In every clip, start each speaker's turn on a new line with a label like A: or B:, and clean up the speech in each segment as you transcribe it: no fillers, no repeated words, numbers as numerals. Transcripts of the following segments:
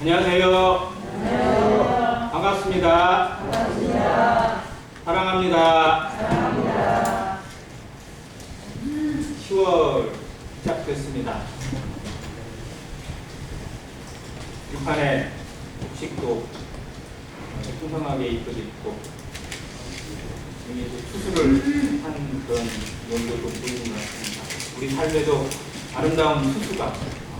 A: 안녕하세요.
B: 안녕하세요.
A: 반갑습니다.
B: 반갑습니다.
A: 사랑합니다.
B: 사랑합니다.
A: 10월 시작됐습니다. 뒷판에 곡식도 풍성하게 입혀져 있고 이미 수술을 한 그런 연도도 보이는 것 같습니다. 우리 삶에도 아름다운 수수가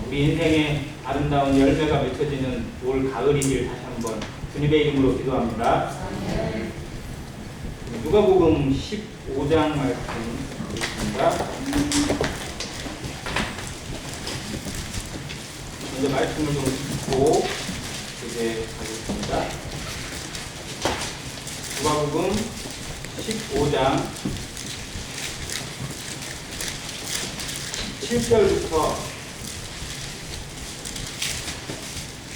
A: 우리 인생에 아름다운 열매가 맺혀지는 올 가을이길 다시 한번 주님의 이름으로 기도합니다. 누가복음 15장 말씀 드리겠습니다. 먼저 말씀을 좀 듣고 이제 가겠습니다. 누가복음 15장 7절부터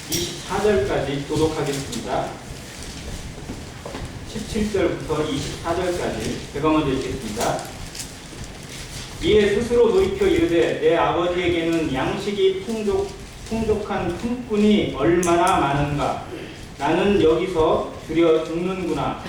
A: 24절까지 교독하겠습니다. 17절부터 24절까지 제가 먼저 읽겠습니다. 이에 스스로 돌이켜 이르되 내 아버지에게는 양식이 풍족한 품꾼이 얼마나 많은가. 나는 여기서 들여 죽는구나.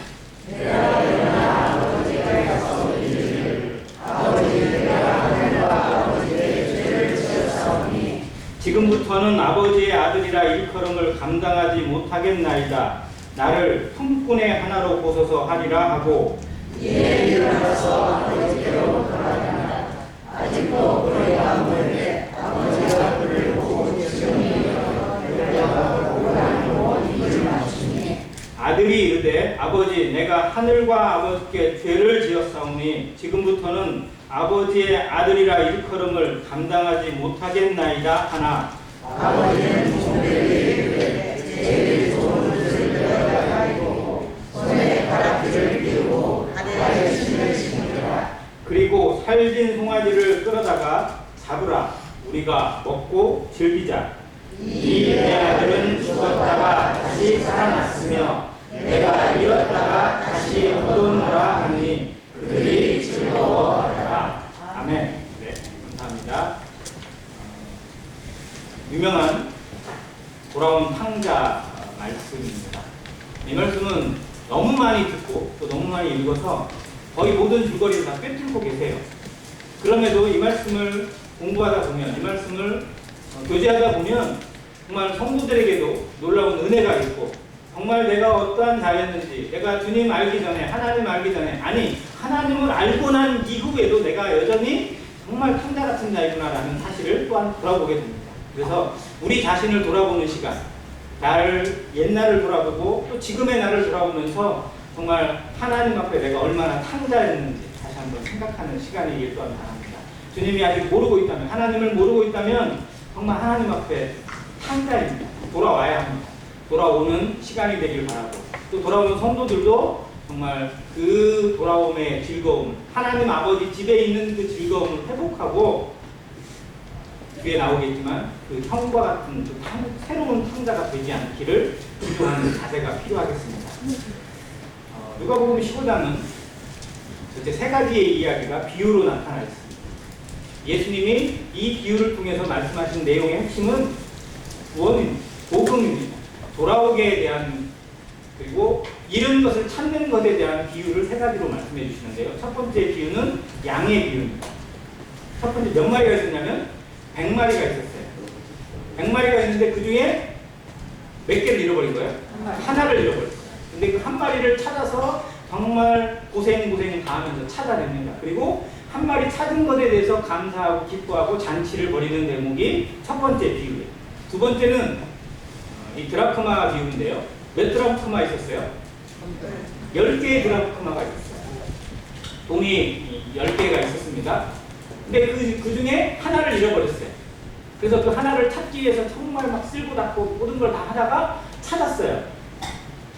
B: 내가 일어나 아버지가 약속이니 아버지 내가 하늘과 아버지의 죄를 지었사오니
A: 지금부터는 아버지의 아들이라 일컬음을 감당하지 못하겠나이다. 나를 품꾼의 하나로 보소서 하리라 하고
B: 이에 일어나서 아버지께로 돌아가나 아직도 그러야 하는데 아버지가 그를 보고 지금이 그러다가 오라고 입을 맞추니
A: 아들이 이르되 아버지 내가 하늘과 아버지께 죄를 지었사오니 지금부터는 아버지의 아들이라 일컬음을 감당하지 못하겠나이다 하나
B: 아버지는 종들에게 이르되 제일 좋은 것을 내어다가 입고 손에 가락지를 끼우고 발에 신을 신으라.
A: 그리고 살진 송아지를 끌어다가 잡으라. 우리가 먹고 즐기자. 이 내 아들은 죽었다가 다시 살아났으며 내가 잃었다가 다시 얻었노라 하니 그들이 즐거워하더라. 아멘. 네, 감사합니다. 유명한 돌아온 탕자 말씀입니다. 이 말씀은 너무 많이 듣고 또 너무 많이 읽어서 거의 모든 줄거리를 다 꿰뚫고 계세요. 그럼에도 이 말씀을 공부하다 보면, 이 말씀을 교제하다 보면 정말 성도들에게도 놀라운 은혜가 있고 정말 내가 어떠한 자였는지 내가 주님 알기 전에, 하나님 알기 전에, 아니 하나님을 알고 난 이후에도 내가 여전히 정말 탕자 같은 자이구나라는 사실을 또한 돌아보게 됩니다. 그래서 우리 자신을 돌아보는 시간, 나를 옛날을 돌아보고 또 지금의 나를 돌아보면서 정말 하나님 앞에 내가 얼마나 탕자였는지 다시 한번 생각하는 시간이길 또한 바랍니다. 주님이 아직 모르고 있다면, 하나님을 모르고 있다면 정말 하나님 앞에 탕자입니다. 돌아와야 합니다. 돌아오는 시간이 되길 바라고 또 돌아오는 성도들도 정말 그 돌아옴의 즐거움, 하나님 아버지 집에 있는 그 즐거움을 회복하고 뒤에 나오겠지만 그 형과 같은 그 새로운 탕자가 되지 않기를 기도하는 자세가 필요하겠습니다. 누가복음 15장은 이제 세 가지의 이야기가 비유로 나타나 있습니다. 예수님이 이 비유를 통해서 말씀하신 내용의 핵심은 구원입니다. 복음입니다. 돌아오게에 대한 그리고 잃은 것을 찾는 것에 대한 비유를 세 가지로 말씀해 주시는데요. 첫 번째 비유는 양의 비유입니다. 첫 번째 몇 마리가 있었냐면 100마리가 있었어요. 100마리가 있는데 그 중에 몇 개를 잃어버린 거예요? 하나를 잃어버렸어요. 근데 그 한 마리를 찾아서 정말 고생 다 하면서 찾아냅니다. 그리고 한 마리 찾은 것에 대해서 감사하고 기뻐하고 잔치를 벌이는 대목이 첫 번째 비유예요. 두 번째는 이 드라크마 비유인데요. 몇 드라크마 있었어요? 10개의 드라크마가 있었어요. 돈이 10개가 있었습니다. 근데 그 중에 하나를 잃어버렸어요. 그래서 그 하나를 찾기 위해서 정말 막 쓸고 닦고 모든 걸 다 하다가 찾았어요.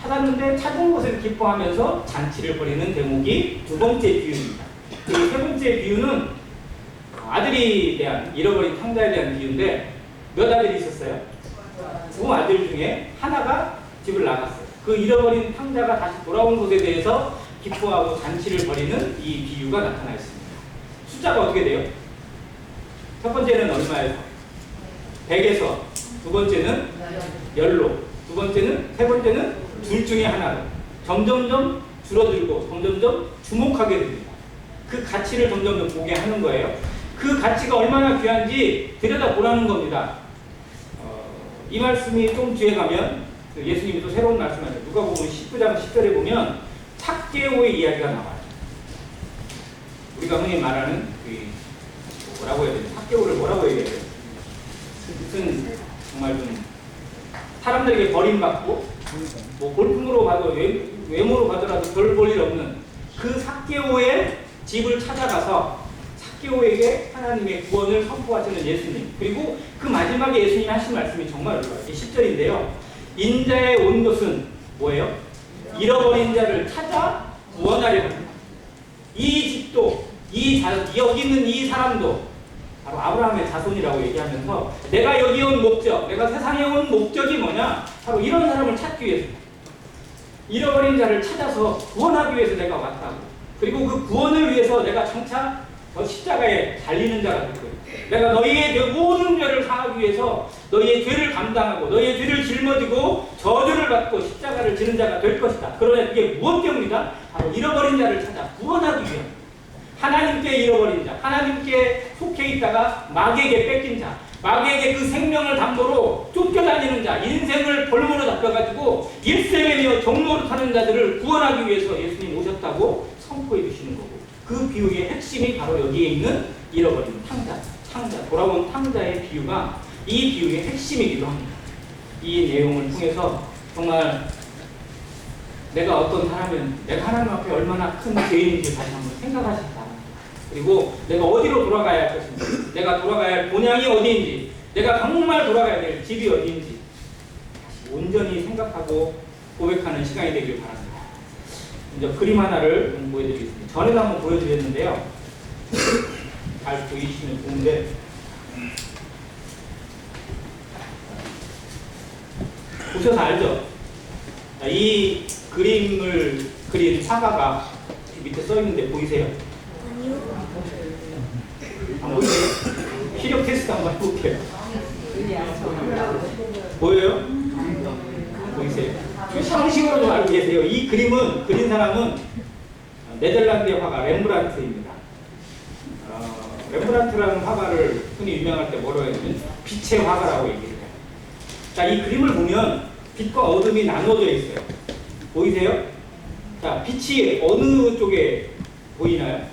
A: 찾았는데 찾은 것을 기뻐하면서 잔치를 벌이는 대목이 두 번째 비유입니다. 그 세 번째 비유는 아들이 대한, 잃어버린 탕자에 대한 비유인데 몇 아들이 있었어요? 두 아들 중에 하나가 집을 나갔어요. 그 잃어버린 탕자가 다시 돌아온 것에 대해서 기뻐하고 잔치를 벌이는 이 비유가 나타나 있습니다. 숫자가 어떻게 돼요? 첫 번째는 얼마예요? 100에서 두 두 번째는 열로, 두 번째는, 세 번째는 둘 중에 하나로 점점점 줄어들고 점점점 주목하게 됩니다. 그 가치를 점점 보게 하는 거예요. 그 가치가 얼마나 귀한지 들여다보라는 겁니다. 이 말씀이 좀 뒤에 가면 예수님이 또 새로운 말씀을 하세요. 누가복음 19장 10절에 보면 삭개오의 이야기가 나와요. 우리가 흔히 말하는 뭐라고 해야 되나? 삭개오를 뭐라고 얘기해야 돼요? 무슨 정말 좀 사람들에게 버림받고 뭐 볼품으로 봐도 외모로 봐더라도 별 볼 일 없는 그 삭개오의 집을 찾아가서 삭개오에게 하나님의 구원을 선포하시는 예수님, 그리고 그 마지막에 예수님이 하신 말씀이 정말 놀라워요. 10절인데요. 인자에 온 것은 뭐예요? 잃어버린 자를 찾아 구원하려 합니다. 이 집도 여기 있는 이 사람도 바로 아브라함의 자손이라고 얘기하면서 내가 여기 온 목적, 내가 세상에 온 목적이 뭐냐? 바로 이런 사람을 찾기 위해서, 잃어버린 자를 찾아서 구원하기 위해서 내가 왔다고. 그리고 그 구원을 위해서 내가 장차 저 십자가에 달리는 자가 될 거예요. 내가 너희의 모든 죄를 사하기 위해서 너희의 죄를 감당하고 너희의 죄를 짊어지고 저주를 받고 십자가를 지는 자가 될 것이다. 그러나 그게 무엇 때문이다? 바로 잃어버린 자를 찾아 구원하기 위함. 하나님께 잃어버린 자, 하나님께 속해 있다가 마귀에게 뺏긴 자, 마귀에게 그 생명을 담보로 쫓겨다니는 자, 인생을 벌모로 잡혀가지고 일세매며 종로를 타는 자들을 구원하기 위해서 예수님 오셨다고 선포해 주시는 거고, 그 비유의 핵심이 바로 여기에 있는 잃어버린 탕자, 돌아온 탕자의 비유가 이 비유의 핵심이기도 합니다. 이 내용을 통해서 정말 내가 어떤 사람이었는지, 내가 하나님 앞에 얼마나 큰 죄인인지 다시 한번 생각하시기 바랍니다. 그리고 내가 어디로 돌아가야 할 것인지, 내가 돌아가야 할 본향이 어디인지, 내가 정말 돌아가야 될 집이 어디인지 다시 온전히 생각하고 고백하는 시간이 되길 바랍니다. 이제 그림 하나를 보여드리겠습니다. 전에도 한번 보여드렸는데요. 잘 보이시면 좋은데, 보셔서 알죠? 이 그림을 그린 화가가 밑에 써있는데 보이세요? 안 보이세요? 시력 테스트 한번 해볼게요. 보여요? 보이세요? 상식으로 좀 알고 계세요. 이 그림은 그린 사람은 네덜란드의 화가 렘브란트입니다. 렘브란트라는 화가를 흔히 유명할 때 뭐라고 하냐면 빛의 화가라고 얘기해요. 자, 이 그림을 보면 빛과 어둠이 나눠져 있어요. 보이세요? 자, 빛이 어느 쪽에 보이나요?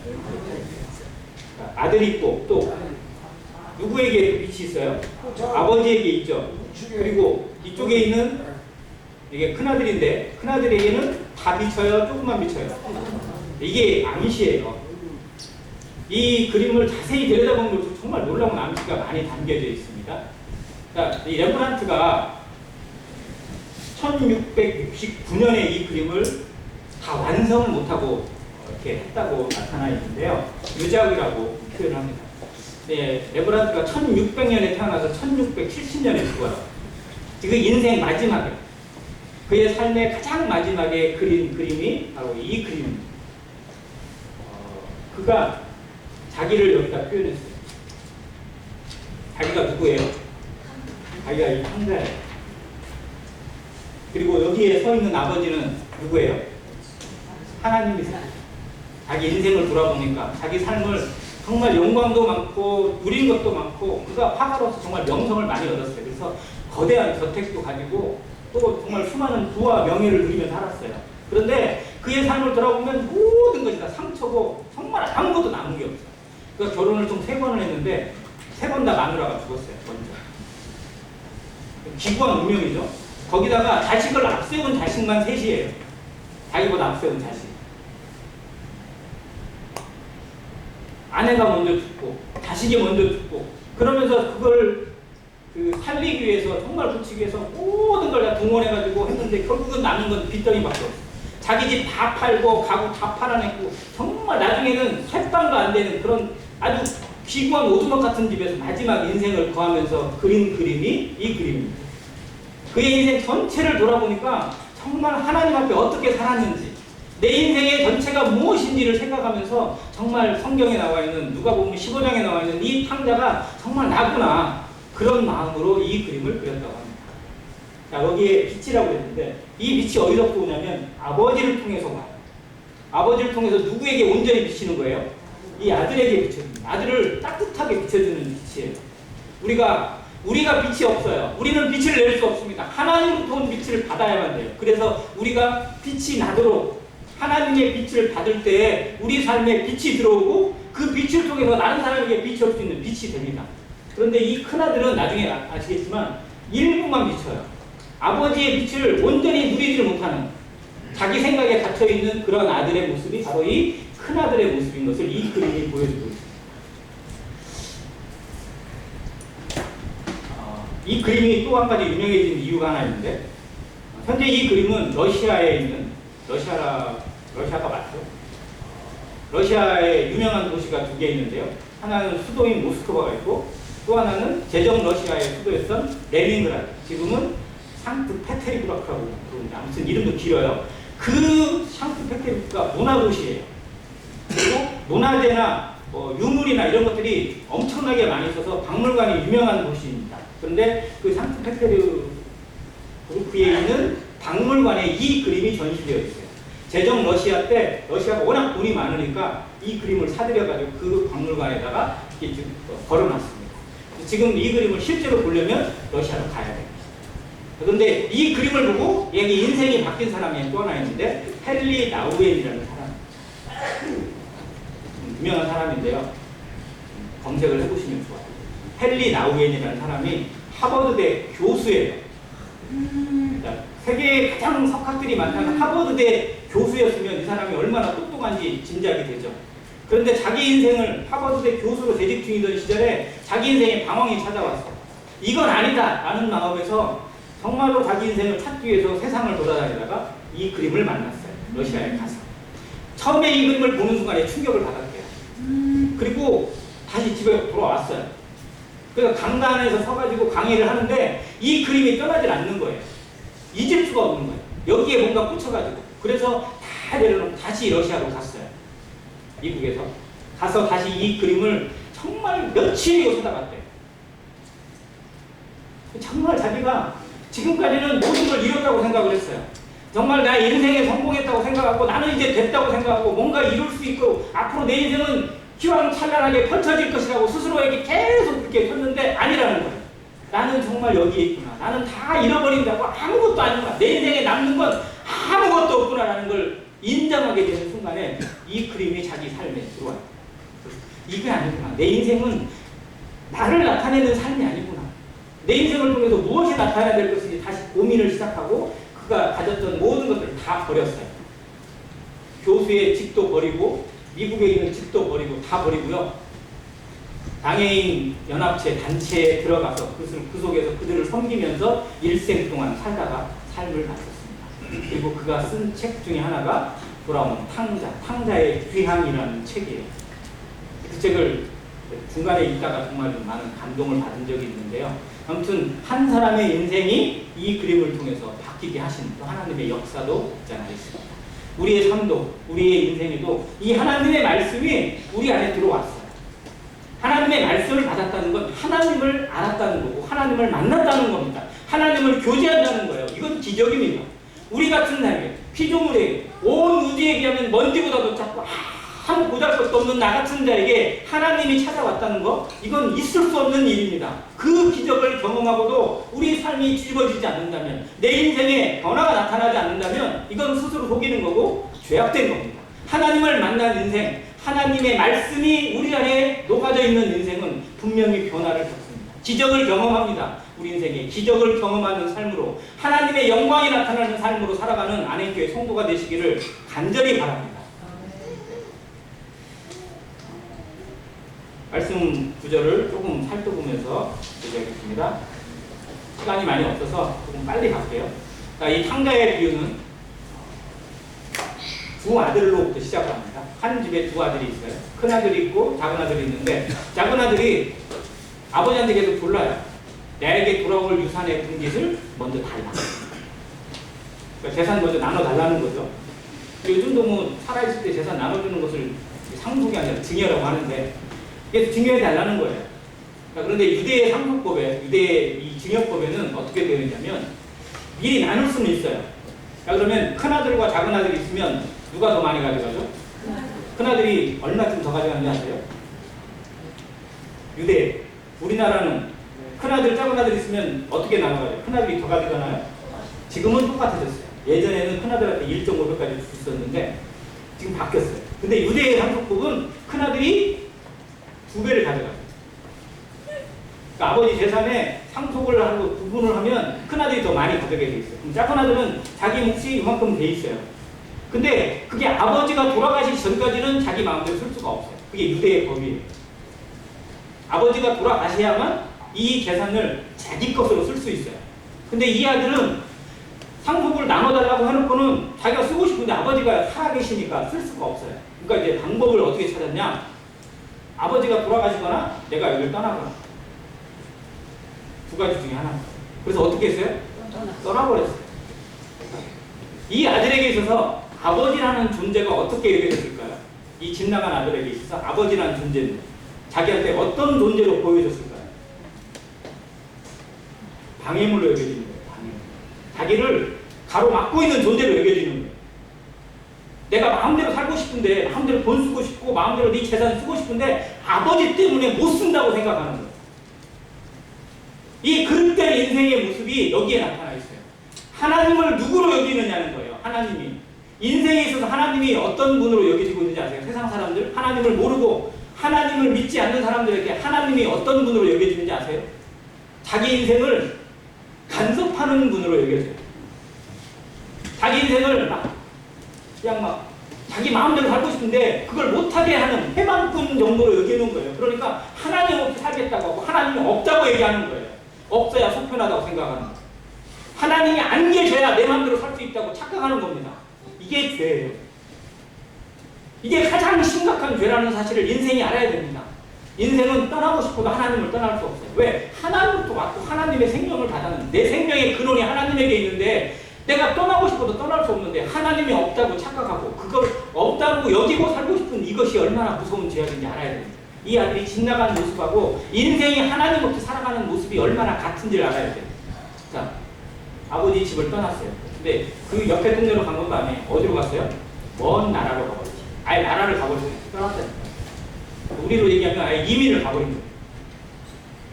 A: 자, 아들이 있고 또 누구에게 빛이 있어요? 아버지에게 있죠. 그리고 이쪽에 있는 이게 큰아들인데 큰아들에게는 다 비쳐요? 조금만 비쳐요? 이게 암시예요. 이 그림을 자세히 들여다보면 정말 놀라운 암시가 많이 담겨져 있습니다. 자, 이 렘브란트가 1669년에 이 그림을 다 완성을 못하고 이렇게 했다고 나타나 있는데요. 유작이라고 표현을 합니다. 네, 렘브란트가 1600년에 태어나서 1670년에 죽어요. 지금 인생 마지막에, 그의 삶의 가장 마지막에 그린 그림이 바로 이 그림입니다. 그가 자기를 여기다 표현했어요. 자기가 누구예요? 자기가 이 탕자예요. 그리고 여기에 서 있는 아버지는 누구예요? 하나님이세요. 자기 인생을 돌아보니까 자기 삶을 정말 영광도 많고 누린 것도 많고, 그가 화가로서 정말 명성을 많이 얻었어요. 그래서 거대한 저택도 가지고 또 정말 수많은 부와 명예를 누리며 살았어요. 그런데 그의 삶을 돌아보면 모든 것이 다 상처고 정말 아무것도 남은 게 없어요. 그러니까 결혼을 총 3번을 했는데 3번 다 마누라가 죽었어요. 먼저. 기구한 운명이죠. 거기다가 자식을 앞세운 자식만 3이에요. 자기보다 앞세운 자식. 아내가 먼저 죽고 자식이 먼저 죽고, 그러면서 그걸 살리기 위해서, 정말 붙이기 위해서 모든 걸 다 동원해가지고 했는데 결국은 남은 건 빚더미밖에 없어요. 자기 집 다 팔고 가구 다 팔아냈고, 정말 나중에는 햇반도 안 되는 그런 아주 비구한 오두막 같은 집에서 마지막 인생을 거하면서 그린 그림이 이 그림입니다. 그의 인생 전체를 돌아보니까 정말 하나님 앞에 어떻게 살았는지, 내 인생의 전체가 무엇인지를 생각하면서 정말 성경에 나와 있는, 누가복음 15장에 나와 있는 이 탕자가 정말 나구나, 그런 마음으로 이 그림을 그렸다고 합니다. 자, 여기에 빛이라고 했는데 이 빛이 어디서 오냐면 아버지를 통해서 와요. 아버지를 통해서 누구에게 온전히 비치는 거예요? 이 아들에게 비춰줍니다. 아들을 따뜻하게 비춰주는 빛이에요. 우리가 빛이 없어요. 우리는 빛을 낼 수 없습니다. 하나님부터 온 빛을 받아야만 돼요. 그래서 우리가 빛이 나도록 하나님의 빛을 받을 때 우리 삶에 빛이 들어오고 그 빛을 통해서 다른 사람에게 비춰올 수 있는 빛이 됩니다. 그런데 이 큰아들은 나중에 아시겠지만 일부만 비춰요. 아버지의 빛을 온전히 누리지를 못하는 자기 생각에 갇혀있는 그런 아들의 모습이 바로 이 큰아들의 모습인 것을 이 그림이 보여주고 있습니다. 이 그림이 또 한 가지 유명해진 이유가 하나 있는데, 현재 이 그림은 러시아에 있는, 러시아가 맞죠? 러시아에 유명한 도시가 두 개 있는데요. 하나는 수도인 모스크바가 있고, 또 하나는 제정 러시아의 수도였던 레닌그라드, 지금은 상트페테르부르크라고 부릅니다. 아무튼 이름도 길어요. 그 상트페테르부르크가 문화도시예요. 그리고 문화재나 유물이나 이런 것들이 엄청나게 많이 있어서 박물관이 유명한 도시입니다. 그런데 그 상트페테르부르크에 있는 박물관에 이 그림이 전시되어 있어요. 제정 러시아 때 러시아가 워낙 돈이 많으니까 이 그림을 사들여가지고 그 박물관에다가 이렇게 걸어놨습니다. 지금 이 그림을 실제로 보려면 러시아로 가야 됩니다. 그런데 이 그림을 보고 여기 인생이 바뀐 사람이 또 하나 있는데 헨리 나우엔이라는 사람, 유명한 사람인데요. 검색을 해보시면 좋아요. 헨리 나우엔이라는 사람이 하버드대 교수예요. 그러니까 세계에 가장 석학들이 많다는 하버드대 교수였으면 이 사람이 얼마나 똑똑한지 짐작이 되죠. 그런데 자기 인생을 하버드대 교수로 재직 중이던 시절에 자기 인생에 방황이 찾아왔어. 이건 아니다 라는 마음에서 정말로 자기 인생을 찾기 위해서 세상을 돌아다니다가 이 그림을 만났어요. 러시아에 가서. 처음에 이 그림을 보는 순간에 충격을 받았대요. 그리고 다시 집에 돌아왔어요. 그래서 강단에서 서가지고 강의를 하는데 이 그림이 떠나질 않는 거예요. 잊을 수가 없는 거예요. 여기에 뭔가 꽂혀가지고. 그래서 다 내려놓고 다시 러시아로 갔어요. 미국에서. 가서 다시 이 그림을 정말 며칠이고 찾아봤대요. 정말 자기가 지금까지는 모든 걸 잃었다고 생각을 했어요. 정말 나 인생에 성공했다고 생각하고 나는 이제 됐다고 생각하고 뭔가 이룰 수 있고 앞으로 내 인생은 기왕찬란하게 펼쳐질 것이라고 스스로에게 계속 그렇게 쳤는데 아니라는 거예요. 나는 정말 여기에 있구나. 나는 다 잃어버린다고 아무것도 아니구나. 내 인생에 남는 건 아무것도 없구나라는 걸 인정하게 되는 순간에 이 그림이 자기 삶에 들어와요. 이게 아니구나. 내 인생은 나를 나타내는 삶이 아니구나. 내 인생을 통해서 무엇이 나타나야 될 것인지 다시 고민을 시작하고 그가 가졌던 모든 것들을 다 버렸어요. 교수의 직도 버리고 미국에 있는 집도 버리고 다 버리고요. 장애인 연합체 단체에 들어가서 그 속에서 그들을 섬기면서 일생 동안 살다가 삶을 마쳤습니다. 그리고 그가 쓴 책 중에 하나가 돌아온 탕자의 귀향이라는 책이에요. 그 책을 중간에 읽다가 정말 많은 감동을 받은 적이 있는데요. 아무튼 한 사람의 인생이 이 그림을 통해서 바뀌게 하신 또 하나님의 역사도 있잖아요. 우리의 삶도 우리의 인생에도 이 하나님의 말씀이 우리 안에 들어왔어요. 하나님의 말씀을 받았다는 건 하나님을 알았다는 거고 하나님을 만났다는 겁니다. 하나님을 교제한다는 거예요. 이건 기적입니다. 우리 같은 사람이 피조물에 온 우주에 비하면 먼지보다도 작고 한 보잘것도 없는 나 같은 자에게 하나님이 찾아왔다는 거, 이건 있을 수 없는 일입니다. 그 기적을 경험하고도 우리 삶이 뒤집어지지 않는다면, 내 인생에 변화가 나타나지 않는다면 이건 스스로 속이는 거고 죄악된 겁니다. 하나님을 만난 인생, 하나님의 말씀이 우리 안에 녹아져 있는 인생은 분명히 변화를 겪습니다. 기적을 경험합니다. 우리 인생에 기적을 경험하는 삶으로, 하나님의 영광이 나타나는 삶으로 살아가는 안행교회 성도가 되시기를 간절히 바랍니다. 말씀 구절을 조금 살펴보면서 얘기하겠습니다. 시간이 많이 없어서 조금 빨리 갈게요. 이 탕자의 비유는 두 아들로부터 시작을 합니다. 한 집에 두 아들이 있어요. 큰 아들이 있고 작은 아들이 있는데, 작은 아들이 아버지한테 계속 졸라요. 나에게 돌아올 유산의 분깃을 먼저 달라. 그러니까 재산 먼저 나눠달라는 거죠. 요즘도 뭐 살아있을 때 재산 나눠주는 것을 상속이 아니라 증여라고 하는데, 그래서 증여해 달라는 거예요. 자, 그런데 유대의 상속법에, 유대의 이 증여법에는 어떻게 되어 있냐면 미리 나눌 수는 있어요. 자, 그러면 큰아들과 작은아들이 있으면 누가 더 많이 가져가죠? 큰아들이 얼마쯤 더 가져가는지 아세요? 유대. 우리나라는 큰아들, 작은아들 있으면 어떻게 나눠가죠? 큰아들이 더 가져가나요? 지금은 똑같아졌어요. 예전에는 큰아들한테 1.5배까지 줬었는데 지금 바뀌었어요. 근데 유대의 상속법은 큰아들이 2배를 가져가요. 그러니까 아버지 재산에 상속을 하고 구분을 하면 큰아들이 더 많이 가져가게 돼 있어요. 그럼 작은아들은 자기 몫이 이만큼 돼 있어요. 근데 그게 아버지가 돌아가시기 전까지는 자기 마음대로 쓸 수가 없어요. 그게 유대의 법이에요. 아버지가 돌아가셔야만 이 재산을 자기 것으로 쓸 수 있어요. 근데 이 아들은 상속을 나눠달라고 해놓고는 자기가 쓰고 싶은데 아버지가 살아계시니까 쓸 수가 없어요. 그러니까 이제 방법을 어떻게 찾았냐? 아버지가 돌아가시거나 내가 여기를 떠나거나 두 가지 중에 하나. 그래서 어떻게 했어요? 떠나버렸어요. 이 아들에게 있어서 아버지라는 존재가 어떻게 여겨졌을까요? 이 집 나간 아들에게 있어서 아버지라는 존재는 자기한테 어떤 존재로 보여졌을까요? 방해물로 여겨지는 거예요. 방해물. 자기를 가로막고 있는 존재로 여겨지는 거예요. 내가 마음대로 살고 싶은데, 마음대로 돈 쓰고 싶고, 마음대로 네 재산 쓰고 싶은데 아버지 때문에 못 쓴다고 생각하는 거예요. 이 그릇된 인생의 모습이 여기에 나타나 있어요. 하나님을 누구로 여기느냐는 거예요. 하나님이. 인생에 있어서 하나님이 어떤 분으로 여겨지고 있는지 아세요? 세상 사람들, 하나님을 모르고 하나님을 믿지 않는 사람들에게 하나님이 어떤 분으로 여겨지는지 아세요? 자기 인생을 간섭하는 분으로 여겨져요. 자기 인생을 그냥 자기 마음대로 살고 싶은데 그걸 못하게 하는 해방꾼 정도로 여기는 거예요. 그러니까 하나님 없이 살겠다고 하고 하나님이 없다고 얘기하는 거예요. 없어야 속편하다고 생각하는 거예요. 하나님이 안 계셔야 내 마음대로 살 수 있다고 착각하는 겁니다. 이게 죄예요. 이게 가장 심각한 죄라는 사실을 인생이 알아야 됩니다. 인생은 떠나고 싶어도 하나님을 떠날 수 없어요. 왜? 하나님부터 왔고 하나님의 생명을 받았는데 내 생명의 근원이 하나님에게 있는데 내가 떠나고 싶어도 떠날 수 없는데 하나님이 없다고 착각하고 그걸 없다고 여기고 살고 싶은 이것이 얼마나 무서운 죄악인지 알아야 됩니다. 이 아들이 집 나간 모습하고 인생이 하나님 없이 살아가는 모습이 얼마나 같은지를 알아야 돼요. 자, 아버지 집을 떠났어요. 근데 그 옆에 동네로 간 것도 아니에요. 어디로 갔어요? 먼 나라로 가버렸지. 아예 나라를 가버렸어요. 떠났어요. 우리로 얘기하면 아예 이민을 가버린 거예요.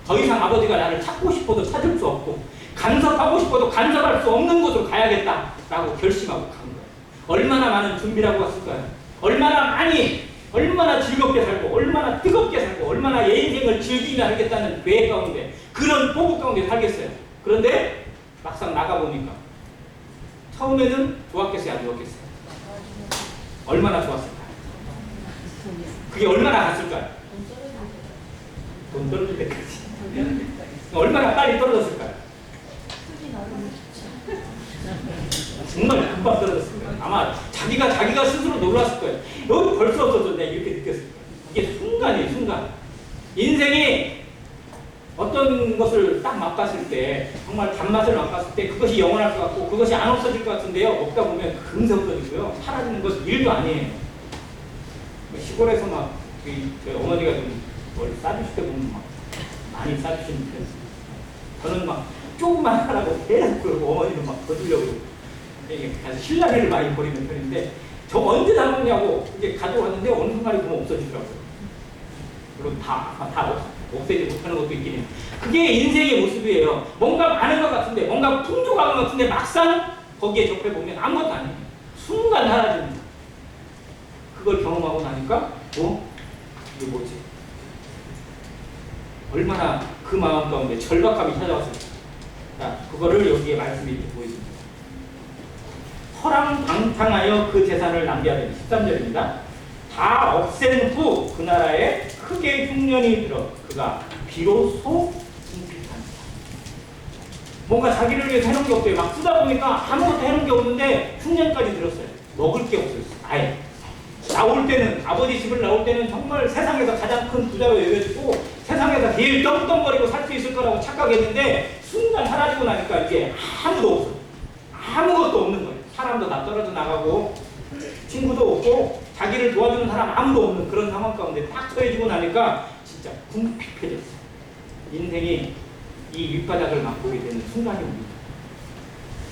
A: 더 이상 아버지가 나를 찾고 싶어도 찾을 수 없고 간섭하고 싶어도 간섭할 수 없는 곳으로 가야겠다라고 결심하고 간 거예요. 얼마나 많은 준비를 하고 갔을까요? 얼마나 즐겁게 살고 얼마나 뜨겁게 살고 얼마나 내 인생을 즐기며 살겠다는 계획 가운데 그런 포부 가운데 살겠어요. 그런데 막상 나가보니까 처음에는 좋았겠어요? 안 좋았겠어요? 얼마나 좋았을까요? 그게 얼마나 갔을까요? 돈 떨어질 때까지. 얼마나 빨리 떨어졌을까요? 정말 금방 떨어졌을 거예요. 아마 자기가 스스로 놀랐을 거예요. 여기 벌써 없어졌네 이렇게 느꼈을 거예요. 이게 순간이에요, 순간. 인생이 어떤 것을 딱 맛봤을 때 정말 단맛을 맛봤을 때 그것이 영원할 것 같고 그것이 안 없어질 것 같은데요. 먹다 보면 금세 없어지고요. 사라지는 것은 일도 아니에요. 시골에서 막 저희 어머니가 좀 뭘 싸주실 때 보면 막 많이 싸주시는 편이에요. 저는 막 조금만 하라고 계속 그러고 어머니는 막 더 주려고 그래서 신랑이를 많이 버리는 편인데 저 언제 다 먹냐고 이제 가져왔는데 어느 순간에 보면 없어지더라고요. 물론 다 없애지 못하는 것도 있긴 해요. 그게 인생의 모습이에요. 뭔가 많은 것 같은데 뭔가 풍족한 것 같은데 막상 거기에 접해보면 아무것도 아니에요. 순간 사라집니다. 그걸 경험하고 나니까 이게 뭐지? 얼마나 그 마음 가운데 절박함이 찾아왔을까. 자, 그거를 여기에 말씀이 이렇게 보여줍니다. 허랑방탕하여 그 재산을 낭비하더니 13절입니다. 다 없앤 후 그 나라에 크게 흉년이 들어 그가 비로소 궁핍합니다. 뭔가 자기를 위해서 해놓은 게 없대요. 막 쓰다 보니까 아무것도 해놓은 게 없는데 흉년까지 들었어요. 먹을 게 없어요. 아예. 나올 때는 아버지 집을 나올 때는 정말 세상에서 가장 큰 부자로 여겨지고 세상에서 제일 떵떵거리고 살 수 있을 거라고 착각했는데 순간 사라지고 나니까 이게 아무도 없어요. 아무것도 없는 거예요. 사람도 다 떨어져 나가고 친구도 없고 자기를 도와주는 사람 아무도 없는 그런 상황 가운데 딱 처해지고 나니까 진짜 궁핍해졌어요. 인생이 이 밑바닥을 맛보게 되는 순간이 옵니다.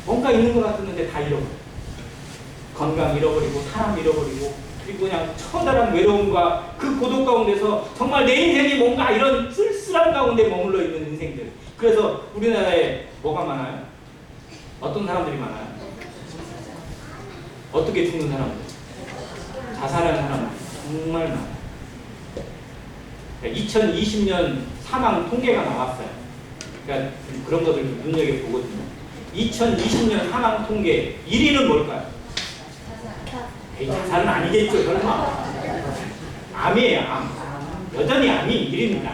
A: 뭔가 있는 것 같았는데 다 잃어버려요. 건강 잃어버리고 사람 잃어버리고 그리고 그냥 처절한 외로움과 그 고독 가운데서 정말 내 인생이 뭔가 이런 쓸쓸한 가운데 머물러 있는 인생들. 그래서 우리나라에 뭐가 많아요? 어떤 사람들이 많아요? 어떻게 죽는 사람들? 자살하는 사람들 정말 많아요. 2020년 사망 통계가 나왔어요. 그러니까 그런 것들 좀 눈여겨보거든요. 2020년 사망 통계 1위는 뭘까요? 자살은 아니겠죠, 설마. 암이에요, 암. 여전히 암이 1위입니다.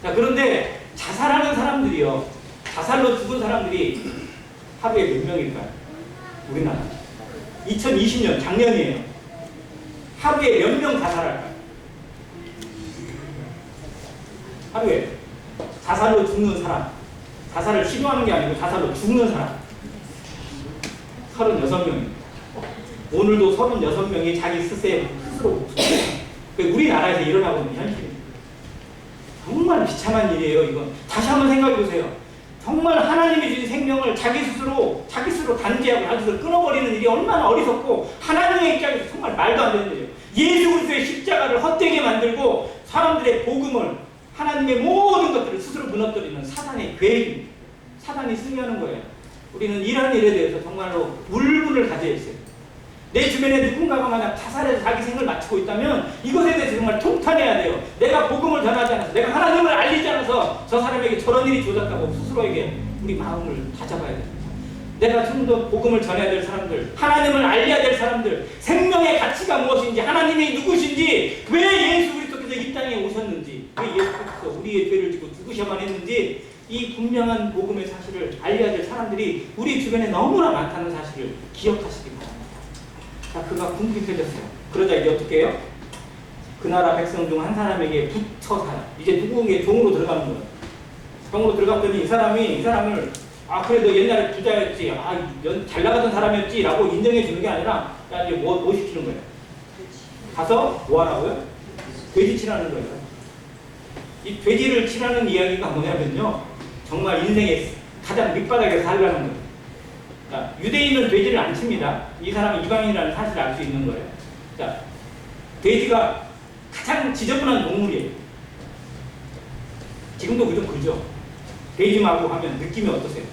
A: 자, 그런데 자살하는 사람들이요. 자살로 죽은 사람들이 하루에 몇 명일까요? 우리나라. 2020년, 작년이에요. 하루에 몇 명 자살할까요? 하루에. 자살로 죽는 사람. 자살을 시도하는 게 아니고 자살로 죽는 사람. 36명입니다. 오늘도 36명이 자기 스스로 우리나라에서 일어나고 있는 현실입니다. 정말 비참한 일이에요. 이건 다시 한번 생각해 보세요. 정말 하나님이 주신 생명을 자기 스스로 단죄하고 자기 스스로 끊어버리는 일이 얼마나 어리석고 하나님의 입장에서 정말 말도 안 되는 일이에요. 예수 그리스도의 십자가를 헛되게 만들고 사람들의 복음을 하나님의 모든 것들을 스스로 무너뜨리는 사단의 계획입니다. 사단이 승리하는 거예요. 우리는 이런 일에 대해서 정말로 울분을 가져야 있어요. 내 주변에 누군가가 만약 자살해서 자기 생을 마치고 있다면 이것에 대해서 정말 통탄해야 돼요. 내가 복음을 전하지 않아서, 내가 하나님을 알리지 않아서 저 사람에게 저런 일이 조졌다고 스스로에게 우리 마음을 다잡아야 됩니다. 내가 좀 더 복음을 전해야 될 사람들, 하나님을 알려야 될 사람들, 생명의 가치가 무엇인지, 하나님이 누구신지, 왜 예수 그리스도께서 이 땅에 오셨는지, 왜 예수 그리스도 우리의 죄를 지고 죽으셔만 했는지, 이 분명한 복음의 사실을 알려야 될 사람들이 우리 주변에 너무나 많다는 사실을 기억하시기 바랍니다. 자, 그가 궁핍해졌어요. 그러자 이제 어떻게 해요? 그 나라 백성 중 한 사람에게 붙어 살아. 이제 누구에게 종으로 들어가는 거예요. 종으로 들어갔더니 이 사람을 그래도 옛날에 부자였지, 잘 나가던 사람이었지 라고 인정해 주는 게 아니라 야, 이제 뭐 시키는 거예요? 가서 뭐 하라고요? 돼지 치라는 거예요. 이 돼지를 치라는 이야기가 뭐냐면요, 정말 인생의 가장 밑바닥에 살라는 거예요. 자, 유대인은 돼지를 안 칩니다. 이 사람은 이방인이라는 사실을 알 수 있는 거예요. 자, 돼지가 가장 지저분한 동물이에요. 지금도 그죠? 돼지마구 하면 느낌이 어떠세요?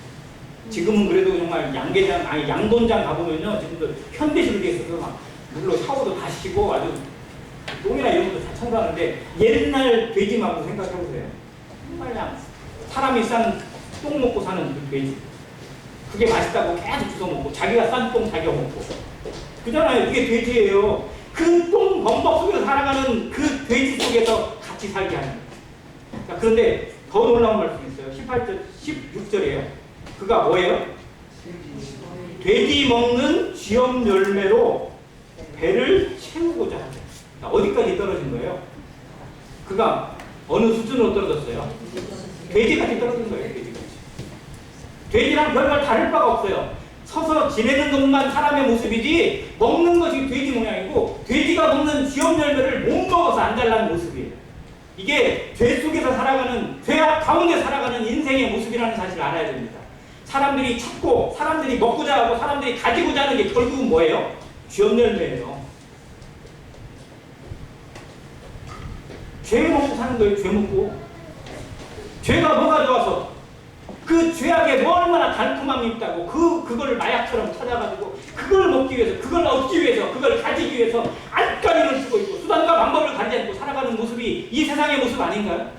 A: 지금은 그래도 정말 양돈장 가보면요, 지금도 현대식으로 되어 있어서 막 물로 샤워도 다 시키고 아주 똥이나 이런 것도 다 청소하는데, 옛날 돼지마구 생각해보세요. 정말 그냥 사람이 싼 똥 먹고 사는 그 돼지. 그게 맛있다고 계속 주워 먹고, 자기가 싼 똥 자기가 먹고. 그잖아요. 그게 돼지예요. 그 똥 범벅 속에서 살아가는 그 돼지 속에서 같이 살게 하는 거예요. 자, 그런데 더 놀라운 말씀이 있어요. 18절, 16절이에요. 그가 뭐예요? 돼지 먹는 쥐염 열매로 배를 채우고자 하죠. 자, 어디까지 떨어진 거예요? 그가 어느 수준으로 떨어졌어요? 돼지같이 떨어진 거예요. 돼지같이. 돼지랑 별반 다를 바가 없어요. 서서 지내는 것만 사람의 모습이지 먹는 것이 돼지 모양이고, 돼지가 먹는 쥐염 열매를 못 먹어서 안 잘난 모습이에요. 이게 죄 속에서 살아가는, 죄악 가운데 살아가는 인생의 모습이라는 사실을 알아야 됩니다. 사람들이 찾고, 사람들이 먹고자 하고, 사람들이 가지고자 하는 게 결국은 뭐예요? 쥐염 열매예요. 죄 먹고 사는 거예요. 죄 먹고. 죄가 뭐가 좋아서, 그 죄악에 뭐 얼마나 달콤함이 있다고 그걸 마약처럼 찾아가지고 그걸 먹기 위해서, 그걸 얻기 위해서, 그걸 가지기 위해서 안간힘을 쓰고 있고 수단과 방법을 가리지 않고 살아가는 모습이 이 세상의 모습 아닌가요?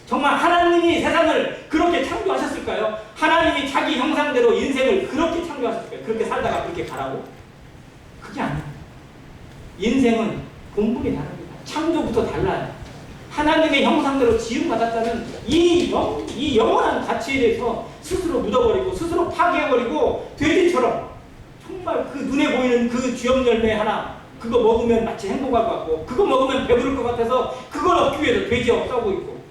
A: 정말 하나님이 세상을 그렇게 창조하셨을까요? 하나님이 자기 형상대로 인생을 그렇게 창조하셨을까요? 그렇게 살다가 그렇게 가라고? 그게 아니에요. 인생은 본분이 다릅니다. 창조부터 달라요. 하나님의 형상대로 지음받았다는 이 영원한 가치에 대해서 스스로 묻어버리고, 스스로 파괴해버리고, 돼지처럼 정말 그 눈에 보이는 그 쥐염 열매 하나, 그거 먹으면 마치 행복할 것 같고, 그거 먹으면 배부를 것 같아서 그걸 얻기 위해서 돼지하고 싸우고 있고.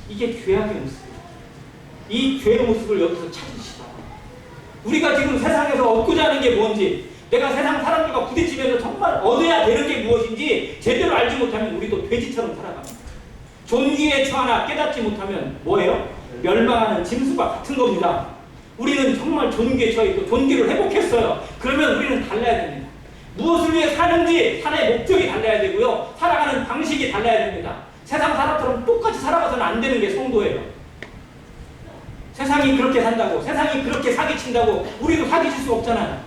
A: 이게 죄악의 모습이에요. 이 죄의 모습을 여기서 찾으시다. 우리가 지금 세상에서 얻고자 하는 게 뭔지, 내가 세상 사람들과 부딪히면서 정말 얻어야 되는 게 무엇인지 제대로 알지 못하면 우리도 돼지처럼 살아갑니다. 존귀의 처하나 깨닫지 못하면 뭐예요? 멸망하는 짐승과 같은 겁니다. 우리는 정말 존귀에 처해있고 존귀를 회복했어요. 그러면 우리는 달라야 됩니다. 무엇을 위해 사는지 삶의 목적이 달라야 되고요. 살아가는 방식이 달라야 됩니다. 세상 사람처럼 똑같이 살아가서는 안 되는 게 성도예요. 세상이 그렇게 산다고, 세상이 그렇게 사기친다고 우리도 사기칠 수 없잖아요.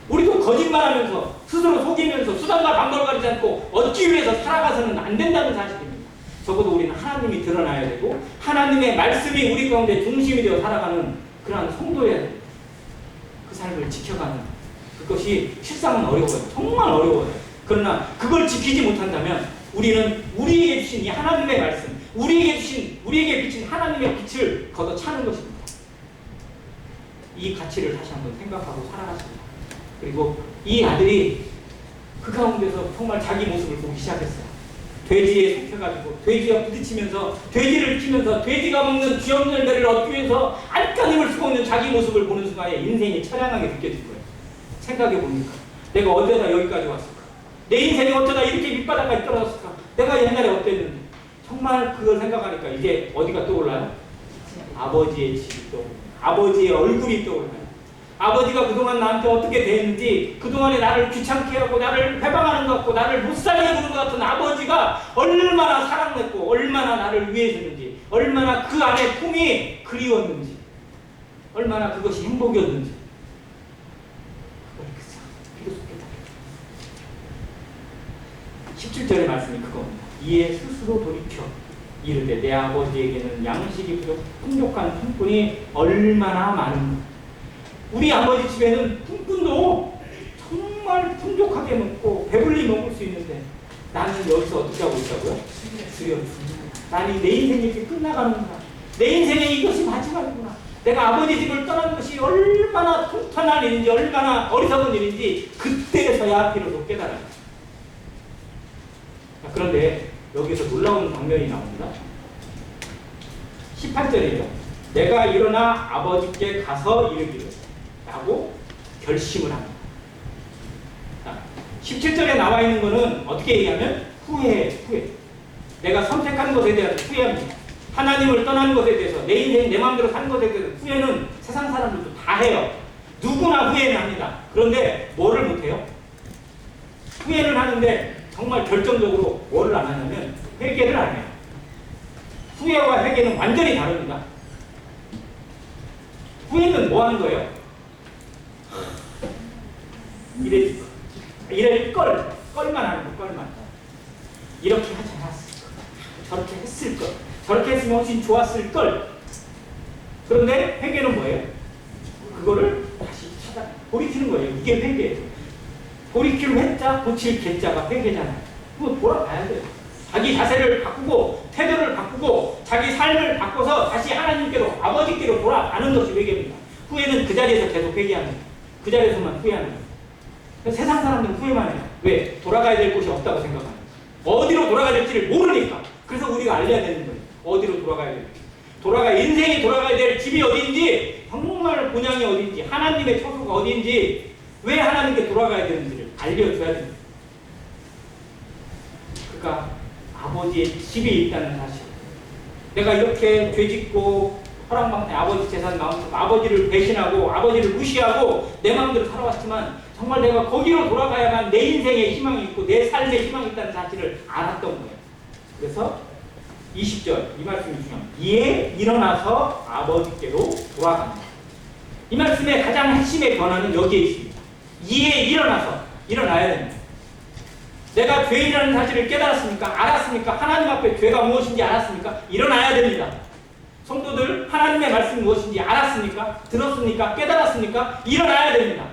A: 우리도 거짓말하면서 스스로 속이면서 수단과 방법을 가리지 않고 얻기 위해서 살아가서는 안 된다는 사실입니다. 적어도 우리는 하나님이 드러나야 되고 하나님의 말씀이 우리 가운데 중심이 되어 살아가는 그러한 성도여야 됩니다. 그 삶을 지켜가는 그것이 실상은 어려워요. 정말 어려워요. 그러나 그걸 지키지 못한다면 우리는 우리에게 주신 이 하나님의 말씀, 우리에게 비친 하나님의 빛을 걷어차는 것입니다. 이 가치를 다시 한번 생각하고 살아갔습니다. 그리고 이 아들이 그 가운데서 정말 자기 모습을 보기 시작했어요. 돼지에 속혀가지고 돼지와 부딪히면서 돼지를 키면서 돼지가 먹는 귀염 열매를 얻기 위해서 안간힘을 쓰고 있는 자기 모습을 보는 순간에 인생이 처량하게 느껴질 거예요. 생각해 보니까 내가 어쩌다 여기까지 왔을까? 내 인생이 어쩌다 이렇게 밑바닥까지 떨어졌을까? 내가 옛날에 어땠는데? 정말 그걸 생각하니까 이제 어디가 떠올라요? 아버지의 집이 떠올라요. 아버지의 얼굴이 떠올라요. 아버지가 그동안 나한테 어떻게 대했는지, 그동안에 나를 귀찮게 하고 나를 회방하는 것 같고 나를 못살게 구는 것 같은 아버지가 얼마나 사랑했고 얼마나 나를 위해줬는지, 얼마나 그 안에 품이 그리웠는지, 얼마나 그것이 행복이었는지 그걸 비로소 깨닫게 17절의 말씀이 그겁니다. 이에 스스로 돌이켜 이르되 내 아버지에게는 양식이 풍족한 품꾼이 얼마나 많은가. 우리 아버지 집에는 품꾼도 정말 풍족하게 먹고 배불리 먹을 수 있는데 나는 여기서 어떻게 하고 있다고요? 나는 내 인생이 이렇게 끝나가는구나. 내 인생에 이것이 마지막이구나. 내가 아버지 집을 떠난 것이 얼마나 통탄한 일인지, 얼마나 어리석은 일인지 그때서야 비로소 깨달아요. 그런데 여기서 놀라운 장면이 나옵니다. 18절이에요. 내가 일어나 아버지께 가서 이르기를 라고 결심을 합니다. 17절에 나와 있는 것은 어떻게 얘기하면 후회. 내가 선택한 것에 대해서 후회합니다. 하나님을 떠난 것에 대해서, 내 인생 내 마음대로 사는 것에 대해서 후회는 세상 사람들도 다 해요. 누구나 후회는 합니다. 그런데 뭐를 못해요? 후회는 하는데 정말 결정적으로 뭐를 안 하냐면 회개를 안 해요. 후회와 회개는 완전히 다릅니다. 후회는 뭐 하는 거예요? 이럴 걸만 하는 거, 걸만. 이렇게 하지 않았을 걸. 저렇게 했을 걸. 저렇게 했으면 훨씬 좋았을 걸. 그런데 회개는 뭐예요? 그거를 다시 돌이키는 거예요. 이게 회개예요. 돌이키는 회자, 고칠 개자가 회개잖아요. 그거 돌아가야 돼요. 자기 자세를 바꾸고, 태도를 바꾸고, 자기 삶을 바꿔서 다시 하나님께로, 아버지께로 돌아가는 것이 회개입니다. 후회는 그 자리에서 계속 회개합니다. 그 자리에서만 후회하는 거예요. 세상 사람들은 후회만 해요. 왜? 돌아가야 될 곳이 없다고 생각하는 거예요. 어디로 돌아가야 될지를 모르니까. 그래서 우리가 알려야 되는 거예요. 어디로 돌아가야 될지. 인생이 돌아가야 될 집이 어딘지, 정말 본향이 어딘지, 하나님의 처소가 어딘지, 왜 하나님께 돌아가야 되는지를 알려줘야 됩니다. 그러니까 아버지의 집이 있다는 사실. 내가 이렇게 죄짓고 허랑방탕 아버지 재산 마음속 아버지를 배신하고 아버지를 무시하고 내 마음대로 살아왔지만 정말 내가 거기로 돌아가야만 내 인생에 희망이 있고 내 삶에 희망이 있다는 사실을 알았던 거예요. 그래서 20절 이 말씀이 중요합니다. 이에 일어나서 아버지께로 돌아간다. 이 말씀의 가장 핵심의 변화는 여기에 있습니다. 이에 일어나야 됩니다. 내가 죄인이라는 사실을 깨달았습니까? 알았습니까? 하나님 앞에 죄가 무엇인지 알았습니까? 일어나야 됩니다. 성도들, 하나님의 말씀이 무엇인지 알았습니까? 들었습니까? 깨달았습니까? 일어나야 됩니다.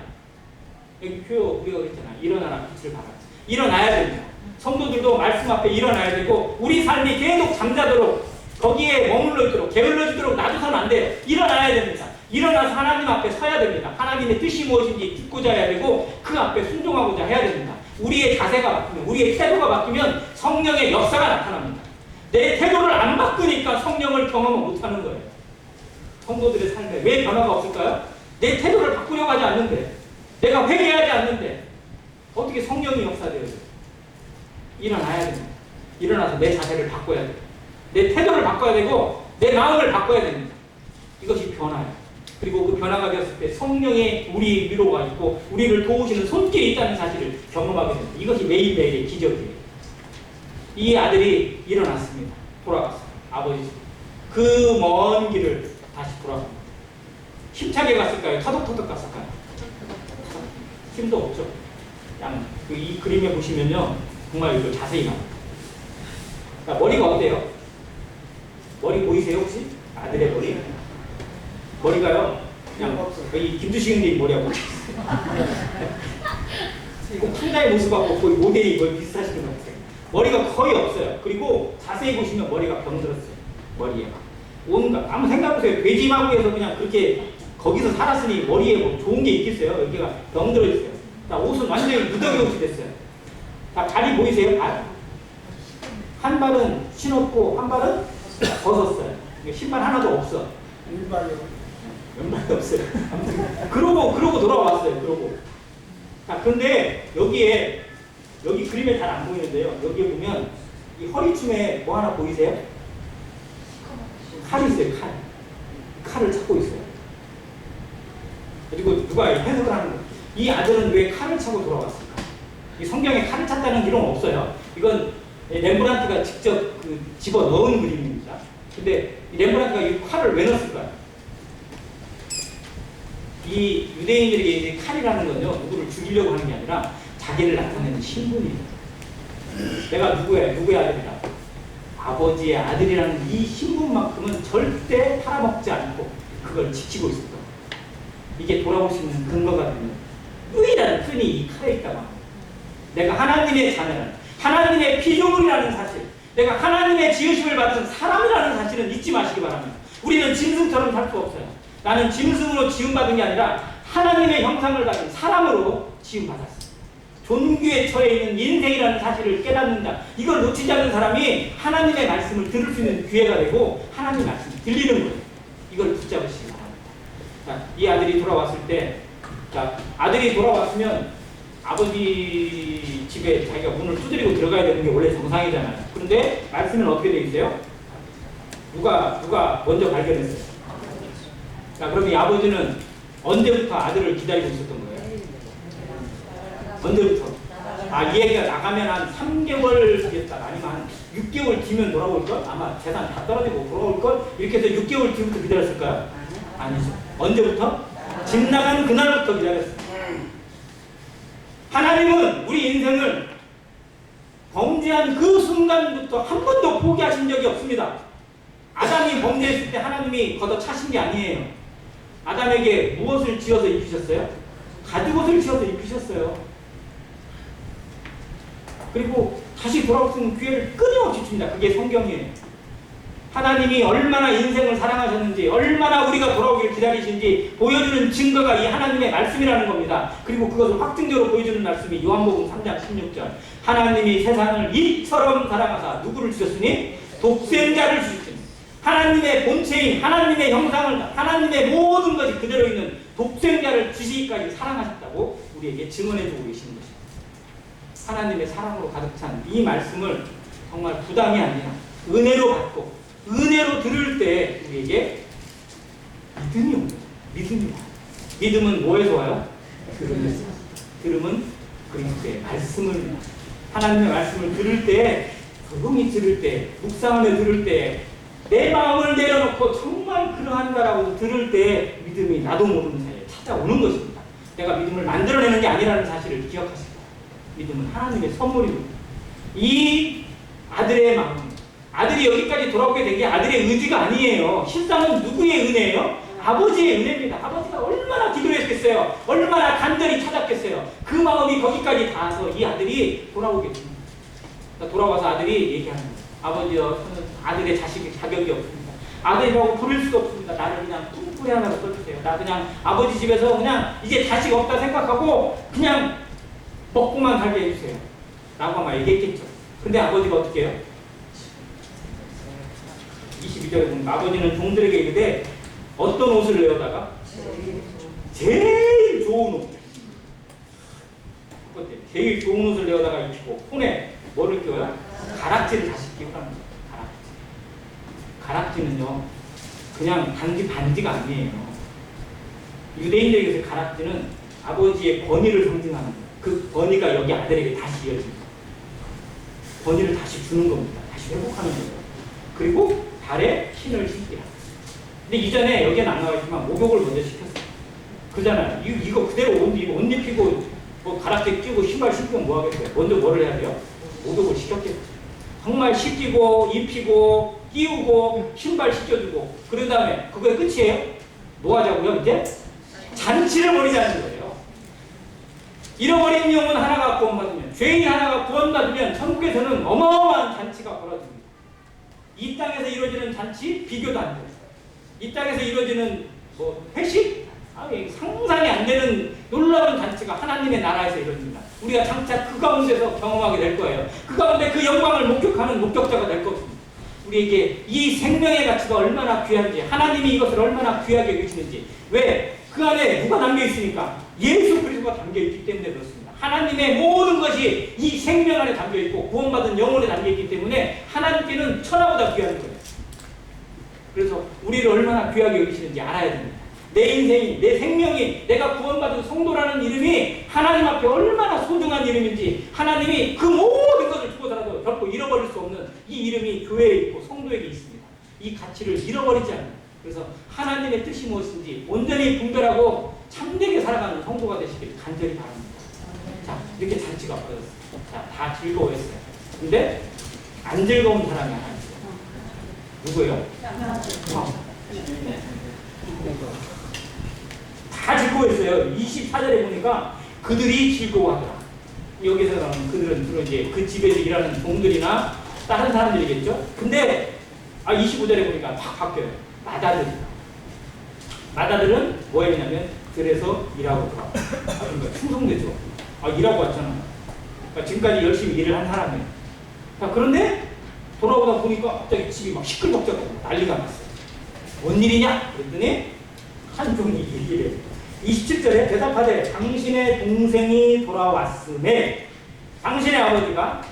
A: 여기 표 우리가 그랬잖아요. 일어나라 빛을 발하라. 일어나야 됩니다. 성도들도 말씀 앞에 일어나야 되고 우리 삶이 계속 잠자도록 거기에 머물러 있도록 게을러지도록 놔두서는 안 돼요. 일어나야 됩니다. 일어나서 하나님 앞에 서야 됩니다. 하나님의 뜻이 무엇인지 듣고자 해야 되고 그 앞에 순종하고자 해야 됩니다. 우리의 자세가 바뀌면, 우리의 태도가 바뀌면 성령의 역사가 나타납니다. 내 태도를 안 바꾸니까 성령을 경험을 못하는 거예요. 성도들의 삶에 왜 변화가 없을까요? 내 태도를 바꾸려고 하지 않는데, 내가 회개하지 않는데 어떻게 성령이 역사되어요? 일어나야 됩니다. 일어나서 내 자세를 바꿔야 돼요. 내 태도를 바꿔야 되고 내 마음을 바꿔야 됩니다. 이것이 변화예요. 그리고 그 변화가 되었을 때 성령의 우리 위로가 있고 우리를 도우시는 손길이 있다는 사실을 경험하게 됩니다. 이것이 매일매일의 기적이에요. 이 아들이 일어났습니다. 돌아갔어요. 아버지 그 먼 길을 다시 돌아갑니다. 힘차게 갔을까요? 터덕터덕 갔을까요? 힘도 없죠. 그냥 이 그림에 보시면요 정말 이걸 자세히 나옵니다. 그러니까 머리가 어때요? 머리 보이세요 혹시? 아들의 머리? 머리가요 그냥 거의 김두식 형님 머리하고 꼭 탕자의 모습하고 거의 모델이 거의 비슷하시는 것 같아요. 머리가 거의 없어요. 그리고 자세히 보시면 머리가 병들었어요. 머리에 온갖 한번 생각해보세요. 돼지마구에서 그냥 그렇게 거기서 살았으니 머리에 뭐 좋은 게 있겠어요? 여기가 병들어 있어요. 자, 옷은 완전히 무더기 옷이 됐어요. 자, 발이 보이세요? 발? 한 발은 신었고 한 발은 벗었어요. 신발 하나도 없어. 왼발이 없어요. 그러고 돌아왔어요. 그러고. 자, 근데 여기 그림에 잘 안 보이는데요. 여기에 보면 이 허리춤에 뭐 하나 보이세요? 칼이 있어요. 칼을 찾고 있어요. 그리고 누가 해석을 하는 거예요. 이 아들은 왜 칼을 차고 돌아왔을까? 이 성경에 칼을 찾다는 기록은 없어요. 이건 렘브란트가 직접 집어 넣은 그림입니다. 근데 이 렘브란트가 이 칼을 왜 넣었을까요? 이 유대인들에게 이제 칼이라는 건요, 누구를 죽이려고 하는 게 아니라 자기를 나타내는 신분이에요. 내가 누구의 아들이다. 아버지의 아들이라는 이 신분만큼은 절대 팔아먹지 않고 그걸 지키고 있을 거예요. 이게 돌아올 수 있는 근거가 되는 유일한 끈이 이 칼에 있다고 합니다. 내가 하나님의 자녀라는, 하나님의 피조물이라는 사실, 내가 하나님의 지으심을 받은 사람이라는 사실은 잊지 마시기 바랍니다. 우리는 짐승처럼 살 수 없어요. 나는 짐승으로 지음받은 게 아니라 하나님의 형상을 가진 사람으로 지음받았어요. 존귀에 처해 있는 인생이라는 사실을 깨닫는다. 이걸 놓치지 않는 사람이 하나님의 말씀을 들을 수 있는 기회가 되고 하나님의 말씀이 들리는 거예요. 이걸 붙잡으시기 바랍니다. 자, 이 아들이 돌아왔을 때, 자, 아들이 돌아왔으면 아버지 집에 자기가 문을 두드리고 들어가야 되는 게 원래 정상이잖아요. 그런데 말씀은 어떻게 되어 있어요? 누가 먼저 발견했어요? 자, 그러면 이 아버지는 언제부터 아들을 기다리고 있었던 거예요? 언제부터? 이 얘기가 나가면 한 3개월 뒤였다. 아니면 한 6개월 뒤면 돌아올걸? 아마 재산 다 떨어지고 돌아올걸? 이렇게 해서 6개월 뒤부터 기다렸을까요? 아니죠. 언제부터? 집 나가는 그날부터 기다렸어요. 하나님은 우리 인생을 범죄한 그 순간부터 한 번도 포기하신 적이 없습니다. 아담이 범죄했을 때 하나님이 걷어차신 게 아니에요. 아담에게 무엇을 지어서 입히셨어요? 가죽옷을 지어서 입히셨어요. 그리고 다시 돌아올 수 있는 기회를 끊임없이 줍니다. 그게 성경이에요. 하나님이 얼마나 인생을 사랑하셨는지, 얼마나 우리가 돌아오기를 기다리시는지 보여주는 증거가 이 하나님의 말씀이라는 겁니다. 그리고 그것을 확증적으로 보여주는 말씀이 요한복음 3장 16절. 하나님이 세상을 이처럼 사랑하사 누구를 주셨으니? 독생자를 주셨으니. 하나님의 본체인 하나님의 형상을, 하나님의 모든 것이 그대로 있는 독생자를 주시기까지 사랑하셨다고 우리에게 증언해주고 계시는 것입니다. 하나님의 사랑으로 가득 찬 이 말씀을 정말 부담이 아니라 은혜로 받고 은혜로 들을 때 우리에게 믿음이 옵니다. 믿음이 와요. 믿음은 뭐에서 와요? 들음에서. 들음은 그리스도의 말씀을, 하나님의 말씀을 들을 때, 조용히 들을 때, 묵상하며 들을 때, 내 마음을 내려놓고 정말 그러한다라고 들을 때 믿음이 나도 모르는 사이에 찾아오는 것입니다. 내가 믿음을 만들어내는 게 아니라는 사실을 기억하시고, 믿음은 하나님의 선물입니다. 이 아들의 마음, 아들이 여기까지 돌아오게 된 게 아들의 의지가 아니에요. 실상은 누구의 은혜예요? 아버지의 은혜입니다. 아버지가 얼마나 기도했겠어요? 얼마나 간절히 찾았겠어요? 그 마음이 거기까지 닿아서 이 아들이 돌아오게 됩니다. 돌아와서 아들이 얘기하는 거예요. 아버지요, 저는 아들의 자격이 없습니다. 아들이라고 부를 수도 없습니다. 나를 그냥 뚱꾸리 하나로 써주세요. 나 그냥 아버지 집에서 그냥 이제 자식 없다 생각하고 그냥 먹고만 살게 해주세요. 라고 아마 얘기했겠죠. 근데 아버지가 어떻게 해요? 22절에 보면 아버지는 종들에게 이르되 어떤 옷을 내어다가? 제일 좋은 옷. 제일 좋은 옷을 내어다가 입히고 손에 뭐를 끼워요? 가락지를 다시 끼우라는 거예요. 가락지는요, 그냥 단지 반지가 아니에요. 유대인들에게서 가락지는 아버지의 권위를 상징하는 거예요. 그 권위가 여기 아들에게 다시 이어집니다. 권위를 다시 주는 겁니다. 다시 회복하는 거예요. 그리고 발에 신을 신기라. 근데 이전에 여기는 안 나와있지만 목욕을 먼저 시켰어요. 그러잖아요. 이거 그대로 옷 입히고 뭐 가락지 끼고 신발 신으면 뭐 하겠어요? 먼저 뭐를 해야 돼요? 목욕을 시켰겠죠. 정말 씻기고 입히고 끼우고 신발 씻겨주고 그런 다음에 그거에 끝이에요? 뭐 하자고요? 이제 잔치를 벌이자는 거예요. 잃어버린 영혼 하나가 구원받으면, 죄인 하나가 구원받으면 천국에서는 어마어마한 잔치가 벌어집니다. 이 땅에서 이루어지는 잔치 비교도 안 돼요. 이 땅에서 이루어지는 뭐 회식? 상상이 안 되는 놀라운 잔치가 하나님의 나라에서 이루어집니다. 우리가 장차 그 가운데서 경험하게 될 거예요. 그 가운데 그 영광을 목격하는 목격자가 될 것입니다. 우리에게 이 생명의 가치가 얼마나 귀한지, 하나님이 이것을 얼마나 귀하게 여기시는지. 왜? 그 안에 누가 담겨 있으니까? 예수 그리스도가 담겨 있기 때문에 그렇습니다. 하나님의 모든 것이 이 생명 안에 담겨 있고 구원받은 영혼에 담겨 있기 때문에 하나님께는 천하보다 귀한 거예요. 그래서 우리를 얼마나 귀하게 여기시는지 알아야 됩니다. 내 인생이, 내 생명이, 내가 구원받은 성도라는 이름이 하나님 앞에 얼마나 소중한 이름인지, 하나님이 그 모든 것을 주고서라도 결코 잃어버릴 수 없는 이 이름이 교회에 있고 성도에게 있습니다. 이 가치를 잃어버리지 않는. 그래서 하나님의 뜻이 무엇인지 온전히 분별하고 참되게 살아가는 성도가 되시길 간절히 바랍니다. 자, 이렇게 잔치가 벌어졌어요. 자, 다 즐거워했어요. 근데 안 즐거운 사람이 하나 있어요. 누구예요? 다 즐거워했어요. 24절에 보니까 그들이 즐거워하더라. 여기서 나오는 그들은 주로 이제 그 집에서 일하는 종들이나 다른 사람들이겠죠. 근데 25절에 보니까 확 바뀌어요. 마다들은 뭐 했냐면 들에서 일하고 돌아와. 그러니까 충성되죠. 일하고 왔잖아. 그러니까 지금까지 열심히 일을 한 사람이에요. 자, 그런데 돌아오다 보니까 갑자기 집이 막 시끌벅적하고 난리가 났어요. 뭔 일이냐? 그랬더니 한 종이 얘기를 해요. 27절에 대답하되 당신의 동생이 돌아왔음에 당신의 아버지가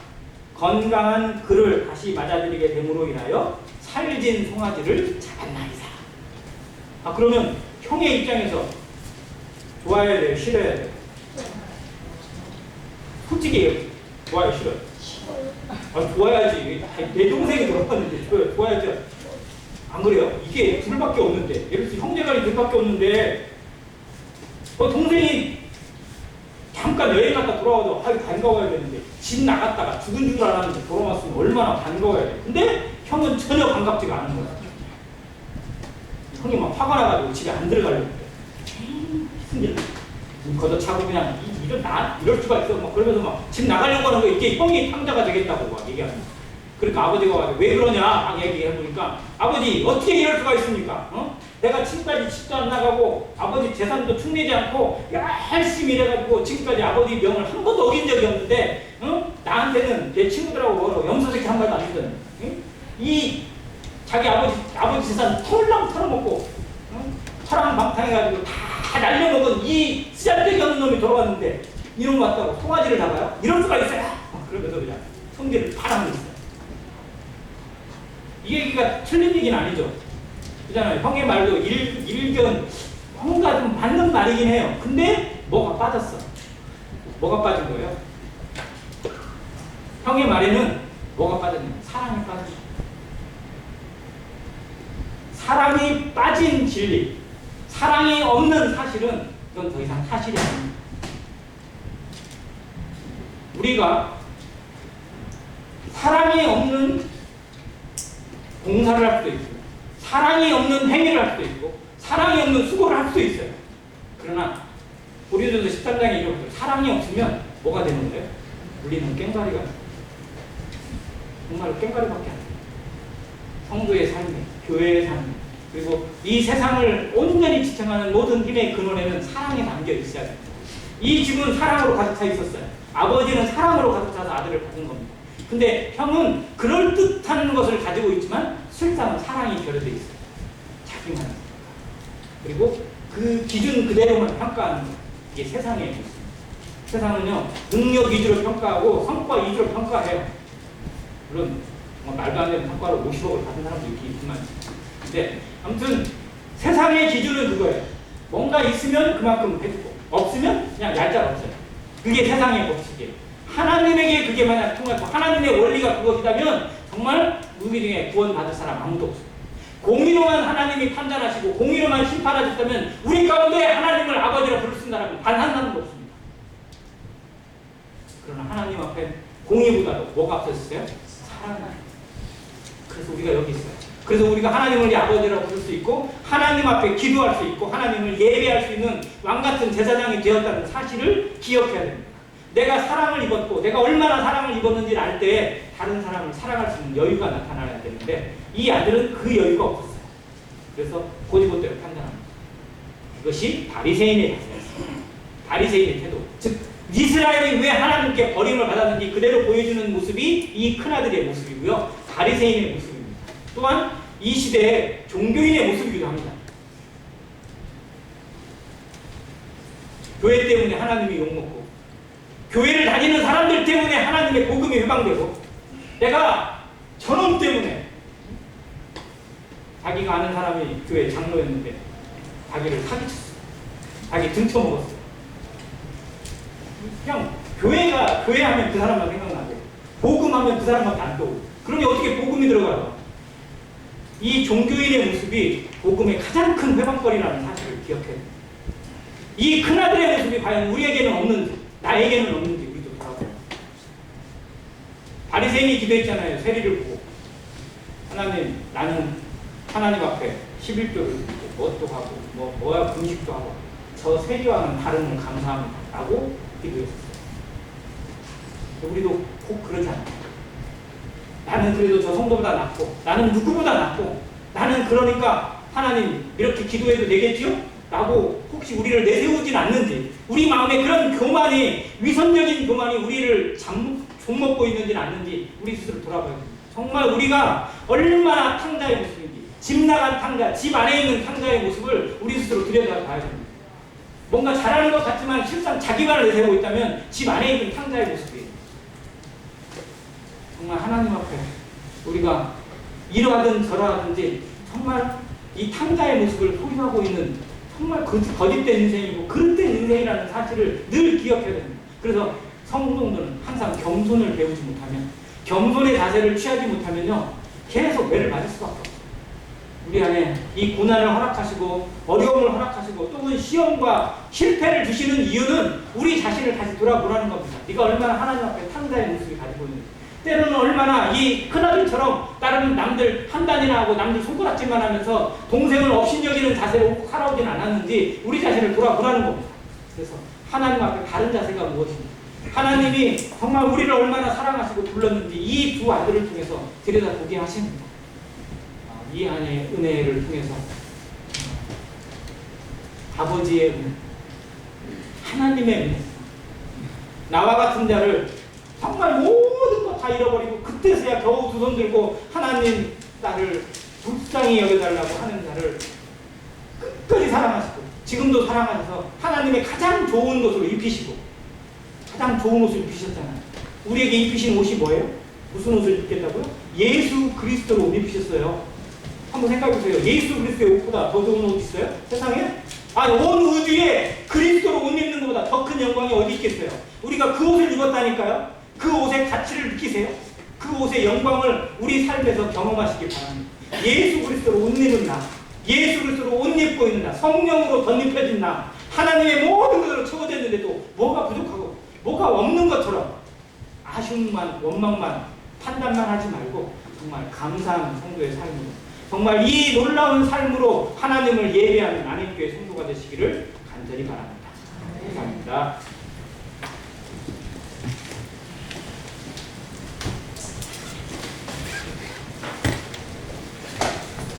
A: 건강한 그를 다시 맞아들이게 됨으로 인하여 살진 송아지를 잡았나이다. 그러면 형의 입장에서 좋아해야 돼요? 싫어야 돼요? 솔직히 좋아요? 싫어요? 좋아야지. 내 동생이 돌아왔는데 좋아야죠. 안 그래요? 이게 둘밖에 없는데, 예를 들어서 형제간이 둘밖에 없는데 동생이 잠깐 여행 갔다 돌아와도 반가워야 되는데, 집 나갔다가 죽은 줄 알았는데 돌아왔으면 얼마나 반가워야 돼. 근데 형은 전혀 반갑지가 않은 거야. 형이 막 화가 나가지고 집에 안 들어가려고 그래. 걷어차고 그냥 이럴 수가 있어. 막 그러면서 막 집 나가려고 하는 거, 이게 형이 탕자가 되겠다고 막 얘기하는 거야. 그러니까 아버지가 와서 왜 그러냐 막 얘기해보니까, 아버지 어떻게 이럴 수가 있습니까? 내가 지금까지 집도 안 나가고 아버지 재산도 축내지 않고 열심히 일해가지고 지금까지 아버지 명을 한 번도 어긴 적이 없는데, 나한테는 내 친구들하고 염소새끼 한 마리도 안 주더니, 이 자기 아버지 재산 털랑 털어먹고, 철랑방탕해가지고 다 날려먹은 이 쓰잘데기 없는 놈이 돌아왔는데 이놈 왔다고 송아지를 잡아요? 이럴 수가 있어요? 그러면서 그냥 성질을 바라고 있어요. 이 얘기가 틀린 얘기는 아니죠. 그잖아요. 형의 말도 일견 뭔가 좀 맞는 말이긴 해요. 근데 뭐가 빠졌어. 뭐가 빠진 거예요? 형의 말에는 뭐가 빠졌냐? 사랑이 빠졌어. 사랑이 빠진 진리, 사랑이 없는 사실은 이건 더 이상 사실이 아닙니다. 우리가 사랑이 없는 봉사를 할 수도 있고, 사랑이 없는 행위를 할 수도 있고, 사랑이 없는 수고를 할 수도 있어요. 그러나 고린도서 13장에 이렇게 사랑이 없으면 뭐가 되는 거예요? 우리는 깽가리가 돼요. 정말 깽가리밖에 안 돼요. 성도의 삶이, 교회의 삶이, 그리고 이 세상을 온전히 지탱하는 모든 힘의 근원에는 사랑이 담겨 있어야 됩니다. 이 집은 사랑으로 가득 차 있었어요. 아버지는 사랑으로 가득 차서 아들을 받은 겁니다. 근데 형은 그럴듯한 것을 가지고 있지만 실상은 사랑이 결여되어 있어요. 자기만. 그리고 그 기준 그대로만 평가하는 것. 이게 세상의 모습입니다. 세상은요, 능력 위주로 평가하고 성과 위주로 평가해요. 물론 말도 안 되는 성과로 50억을 받은 사람도 있지만, 근데 아무튼 세상의 기준은 그거예요. 뭔가 있으면 그만큼 해주고 없으면 그냥 얄짤 없어요. 그게 세상의 법칙이에요. 하나님에게 그게 만약 통하고 하나님의 원리가 그것이라면 정말 우리 중에 구원받을 사람 아무도 없어요. 공의로만 하나님이 판단하시고 공의로만 심판하셨다면 우리 가운데 하나님을 아버지로 부를 수 있는 사람은 단 한 사람도 없습니다. 그러나 하나님 앞에 공의보다도 뭐가 앞섰어요? 사랑이. 그래서 우리가 여기 있어요. 그래서 우리가 하나님을 아버지라고 부를 수 있고 하나님 앞에 기도할 수 있고 하나님을 예배할 수 있는 왕같은 제사장이 되었다는 사실을 기억해야 됩니다. 내가 사랑을 입었고 내가 얼마나 사랑을 입었는지를 알 때 다른 사람을 사랑할 수 있는 여유가 나타나야 되는데 이 아들은 그 여유가 없었어요. 그래서 고지고대로 판단합니다. 이것이 바리새인의 자세였습니다. 바리새인의 태도. 즉 이스라엘이 왜 하나님께 버림을 받았는지 그대로 보여주는 모습이 이 큰아들의 모습이고요. 바리새인의 모습입니다. 또한 이 시대의 종교인의 모습이기도 합니다. 교회 때문에 하나님이 욕먹고 교회를 다니는 사람들 때문에 하나님의 복음이 회방되고 내가 저놈 때문에 자기가 아는 사람이 교회 장로였는데 자기를 사기쳤어요. 자기 등쳐먹었어요. 그냥 교회 하면 그 사람만 생각나고 복음하면 그 사람밖에 안 떠오고 그러니 어떻게 복음이 들어가요? 이 종교인의 모습이 복음의 가장 큰 회방거리라는 사실을 기억해야 돼요. 이 큰아들의 모습이 과연 우리에게는 없는지 나에게는 없는지 우리도 돌아봐요. 바리새인이 기도했잖아요. 세리를 보고 하나님 나는 하나님 앞에 11조를 드리고 뭣도 하고 뭐야 금식도 하고 저 세리와는 다름을 감사합니다 라고 기도했었어요. 우리도 꼭 그러잖아요. 나는 그래도 저 성도보다 낫고 나는 누구보다 낫고 나는 그러니까 하나님 이렇게 기도해도 되겠지요? 라고 혹시 우리를 내세우진 않는지 우리 마음에 그런 교만이 위선적인 교만이 우리를 좀먹고 있는지는 않는지 우리 스스로 돌아봐야 됩니다. 정말 우리가 얼마나 탕자의 모습인지 집 나간 탕자, 집 안에 있는 탕자의 모습을 우리 스스로 들여다봐야 됩니다. 뭔가 잘하는 것 같지만 실상 자기만을 내세우고 있다면 집 안에 있는 탕자의 모습이에요. 정말 하나님 앞에 우리가 이러하든 저러하든지 정말 이 탕자의 모습을 소유하고 있는 정말 거짓된 인생이고 그릇된 인생이라는 사실을 늘 기억해야 됩니다. 그래서 성도들은 항상 겸손을 배우지 못하면 겸손의 자세를 취하지 못하면요 계속 매를 맞을 수밖에 없어요. 우리 안에 이 고난을 허락하시고 어려움을 허락하시고 또는 시험과 실패를 주시는 이유는 우리 자신을 다시 돌아보라는 겁니다. 네가 얼마나 하나님 앞에 탕자의 모습이 가지고 있는지 때로는 얼마나 이 큰아들처럼 다른 남들 판단이나 하고 남들 손가락질만 하면서 동생을 업신여기는 자세로 살아오진 않았는지 우리 자신을 돌아보라는 겁니다. 그래서 하나님 앞에 바른 자세가 무엇인지 하나님이 정말 우리를 얼마나 사랑하시고 불렀는지 이 두 아들을 통해서 들여다보게 하십니다. 이 안의 은혜를 통해서 아버지의 은혜, 하나님의 은혜, 나와 같은 자를 정말 모든 것 다 잃어버리고 그때서야 겨우 두 손 들고 하나님 나를 불쌍히 여겨달라고 하는 자를 끝까지 사랑하시고 지금도 사랑하셔서 하나님의 가장 좋은 것으로 입히시고 가장 좋은 옷을 입히셨잖아요. 우리에게 입히신 옷이 뭐예요? 무슨 옷을 입겠다고요? 예수 그리스도로 옷 입히셨어요. 한번 생각해보세요. 예수 그리스도의 옷보다 더 좋은 옷 있어요? 세상에? 아니 온 우주에 그리스도로 옷 입는 것보다 더 큰 영광이 어디 있겠어요? 우리가 그 옷을 입었다니까요. 그 옷의 가치를 느끼세요? 그 옷의 영광을 우리 삶에서 경험하시길 바랍니다. 예수 그리스도로 옷 입는 나, 예수 그리스도로 옷 입고 있는 나, 성령으로 덧입혀진 나, 하나님의 모든 것으로 채워졌는데도 뭐가 부족하고 뭐가 없는 것처럼 아쉬움만 원망만 판단만 하지 말고 정말 감사하는 성도의 삶으로 정말 이 놀라운 삶으로 하나님을 예배하는 안익교회 성도가 되시기를 간절히 바랍니다. 감사합니다.